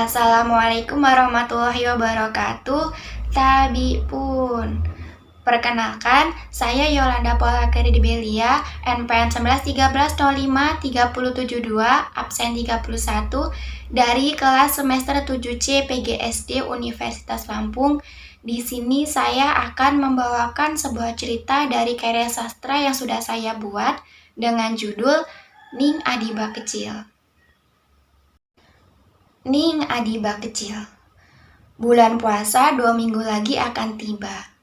Assalamualaikum warahmatullahi wabarakatuh. Tabi pun. Perkenalkan, saya Yolanda Polakeri Belia, NPM 1113053072, absen 31, dari kelas semester 7C PGSD Universitas Lampung. Di sini saya akan membawakan sebuah cerita dari karya sastra yang sudah saya buat dengan judul Ning Adiba Kecil. Ning Adiba Kecil. Bulan puasa 2 minggu lagi akan tiba.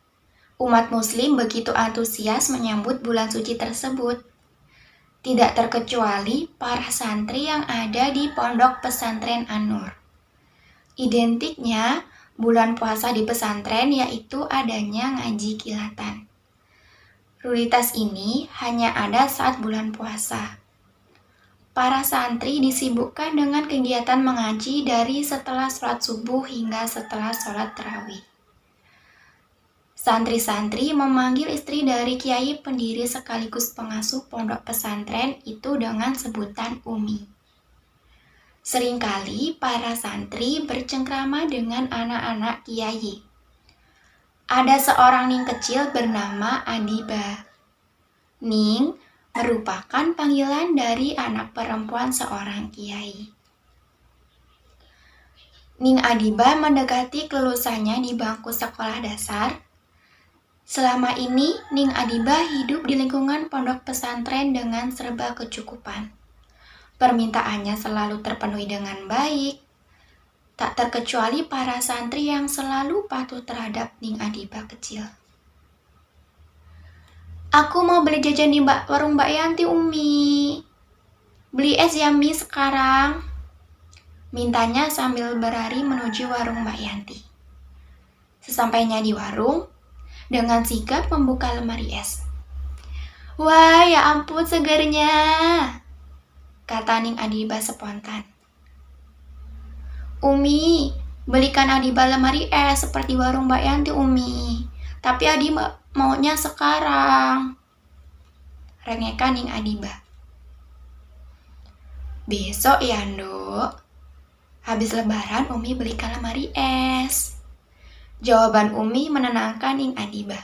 Umat muslim begitu antusias menyambut bulan suci tersebut. Tidak terkecuali para santri yang ada di pondok pesantren An-Nur. Identiknya bulan puasa di pesantren yaitu adanya ngaji kilatan. Rutinitas ini hanya ada saat bulan puasa. Para santri disibukkan dengan kegiatan mengaji dari setelah sholat subuh hingga setelah sholat tarawih. Santri-santri memanggil istri dari kiai pendiri sekaligus pengasuh pondok pesantren itu dengan sebutan Umi. Seringkali para santri bercengkrama dengan anak-anak kiai. Ada seorang Ning kecil bernama Adiba. Ning merupakan panggilan dari anak perempuan seorang kiai. Ning Adiba mendekati kelulusannya di bangku sekolah dasar. Selama ini, Ning Adiba hidup di lingkungan pondok pesantren dengan serba kecukupan. Permintaannya selalu terpenuhi dengan baik. Tak terkecuali para santri yang selalu patuh terhadap Ning Adiba kecil. Aku mau beli jajan di warung Mbak Yanti, Umi. Beli es ya, Mi, sekarang. Mintanya sambil berlari menuju warung Mbak Yanti. Sesampainya di warung, dengan sigap membuka lemari es. Wah, ya ampun segarnya, kata Ning Adiba spontan. Umi, belikan Adiba lemari es seperti warung Mbak Yanti, Umi. Tapi Adiba maunya sekarang, rengekan Ning Adiba. Besok ya, Nduk. Habis lebaran Umi belikan lemari es. Jawaban Umi menenangkan Ning Adiba.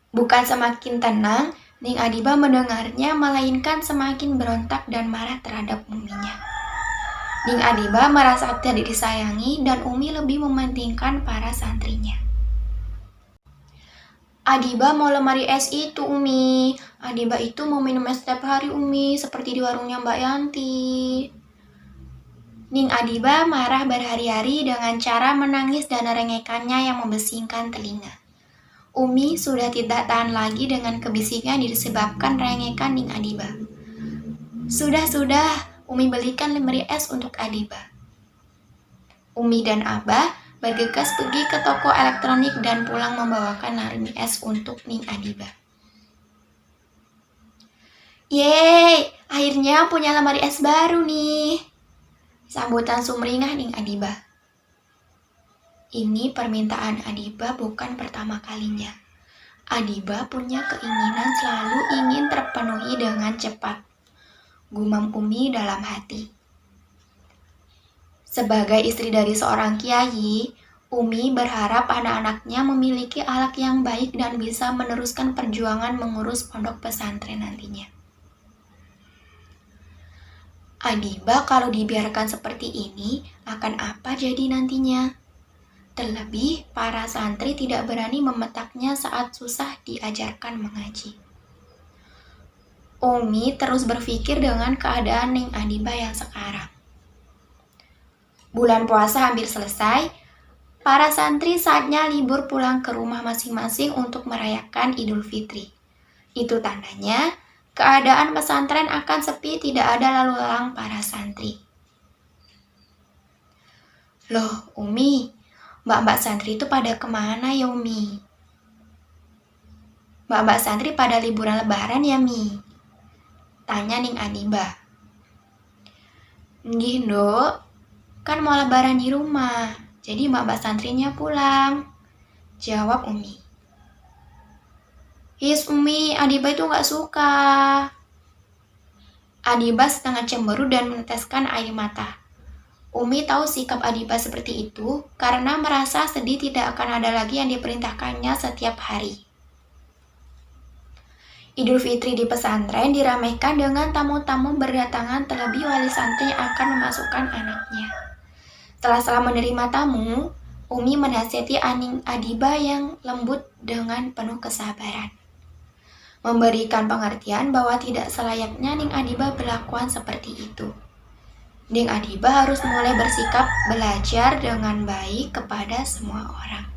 Bukan semakin tenang, Ning Adiba mendengarnya, melainkan semakin berontak dan marah terhadap Uminya. Ning Adiba merasa tidak disayangi dan Umi lebih mementingkan para santrinya. Adiba mau lemari es itu, Umi. Adiba itu mau minum es setiap hari, Umi, seperti di warungnya Mbak Yanti. Ning Adiba marah berhari-hari dengan cara menangis dan rengekannya yang membesingkan telinga. Umi sudah tidak tahan lagi dengan kebisingan disebabkan rengekan Ning Adiba. Sudah, Umi belikan lemari es untuk Adiba. Umi dan Abah bergegas pergi ke toko elektronik dan pulang membawakan lemari es untuk Ning Adiba. Yeay, akhirnya punya lemari es baru nih, sambutan sumringah Ning Adiba. Ini permintaan Adiba bukan pertama kalinya. Adiba punya keinginan selalu ingin terpenuhi dengan cepat, gumam Umi dalam hati. Sebagai istri dari seorang kiai, Umi berharap anak-anaknya memiliki akhlak yang baik dan bisa meneruskan perjuangan mengurus pondok pesantren nantinya. Adiba kalau dibiarkan seperti ini, akan apa jadi nantinya? Terlebih, para santri tidak berani memetaknya saat susah diajarkan mengaji. Umi terus berpikir dengan keadaan Ning Adiba yang sekarang. Bulan puasa hampir selesai, para santri saatnya libur pulang ke rumah masing-masing untuk merayakan Idul Fitri. Itu tandanya keadaan pesantren akan sepi, tidak ada lalu lalang para santri. Loh, Umi, mbak-mbak santri itu pada kemana ya, Umi? Mbak-mbak santri pada liburan lebaran ya, Mi? Tanya Ning Adiba. Nggih, Nduk. Kan mau lebaran di rumah, jadi mbak-mbak santrinya pulang, jawab Umi. Umi, Adiba itu gak suka. Adiba setengah cemburu dan meneteskan air mata. Umi tahu sikap Adiba seperti itu karena merasa sedih tidak akan ada lagi yang diperintahkannya setiap hari. Idul Fitri di pesantren diramaikan dengan tamu-tamu berdatangan, terlebih wali santri yang akan memasukkan anaknya. Setelah menerima tamu, Umi menasihati Aning Adiba yang lembut dengan penuh kesabaran, memberikan pengertian bahwa tidak selayaknya Ning Adiba berlakuan seperti itu. Ning Adiba harus mulai bersikap belajar dengan baik kepada semua orang.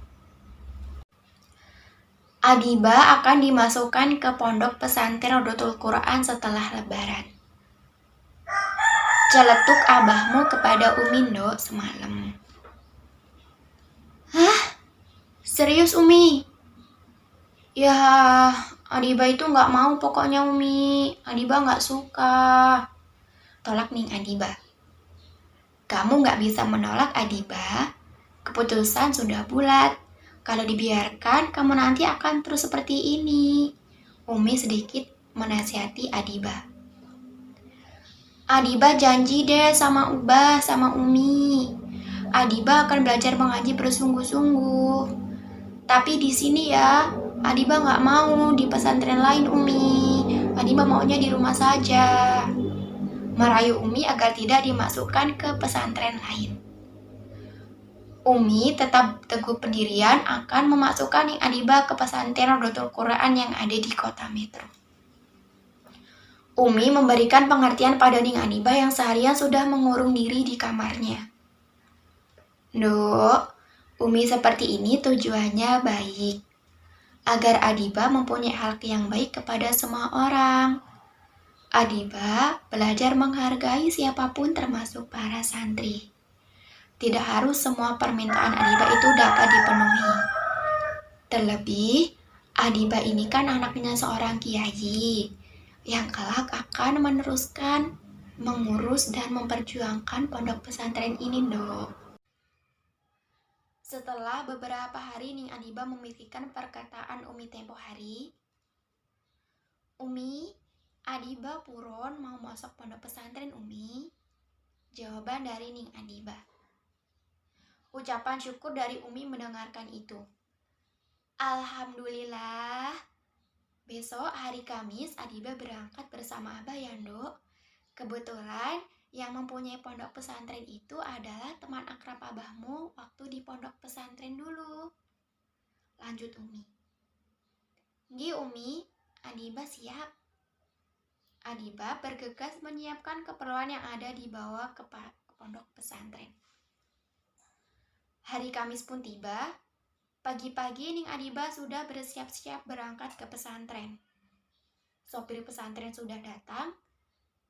Adiba akan dimasukkan ke pondok pesantren Rodotul Quran setelah lebaran. Celetuk abahmu kepada Umi Ndo semalam. Hah? Serius Umi? Ya, Adiba itu gak mau pokoknya Umi. Adiba gak suka. Tolak Ning Adiba. Kamu gak bisa menolak Adiba. Keputusan sudah bulat. Kalau dibiarkan, kamu nanti akan terus seperti ini. Umi sedikit menasihati Adiba. Adiba janji deh sama Ubah, sama Umi. Adiba akan belajar mengaji bersungguh-sungguh. Tapi di sini ya, Adiba nggak mau di pesantren lain Umi. Adiba maunya di rumah saja. Merayu Umi agar tidak dimasukkan ke pesantren lain. Umi tetap teguh pendirian akan memasukkan Ning Adiba ke pesantren Rodotul Quran yang ada di kota Metro. Umi memberikan pengertian pada Ning Adiba yang seharian sudah mengurung diri di kamarnya. Nduk, Umi seperti ini tujuannya baik, agar Adiba mempunyai hak yang baik kepada semua orang. Adiba belajar menghargai siapapun termasuk para santri. Tidak harus semua permintaan Adiba itu dapat dipenuhi. Terlebih, Adiba ini kan anaknya seorang kiai yang kelak akan meneruskan, mengurus dan memperjuangkan pondok pesantren ini, Nduk. Setelah beberapa hari Ning Adiba memikirkan perkataan Umi tempo hari. Umi, Adiba purun mau masuk pondok pesantren Umi. Jawaban dari Ning Adiba. Ucapan syukur dari Umi mendengarkan itu. Alhamdulillah. Besok hari Kamis Adiba berangkat bersama Abah ya Nduk. Kebetulan yang mempunyai pondok pesantren itu adalah teman akrab abahmu waktu di pondok pesantren dulu. Lanjut Umi. Nggih Umi, Adiba siap. Adiba bergegas menyiapkan keperluan yang ada dibawa ke pondok pesantren. Hari Kamis pun tiba. Pagi-pagi Ning Adiba sudah bersiap-siap berangkat ke pesantren. Sopir pesantren sudah datang.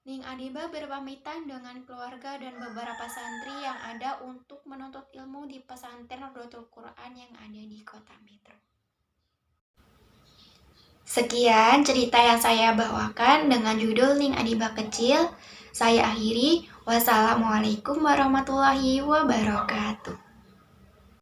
Ning Adiba berpamitan dengan keluarga dan beberapa santri yang ada untuk menuntut ilmu di pesantren Rodotul Quran yang ada di kota Metro. Sekian cerita yang saya bawakan dengan judul Ning Adiba Kecil. Saya akhiri. Wassalamualaikum warahmatullahi wabarakatuh.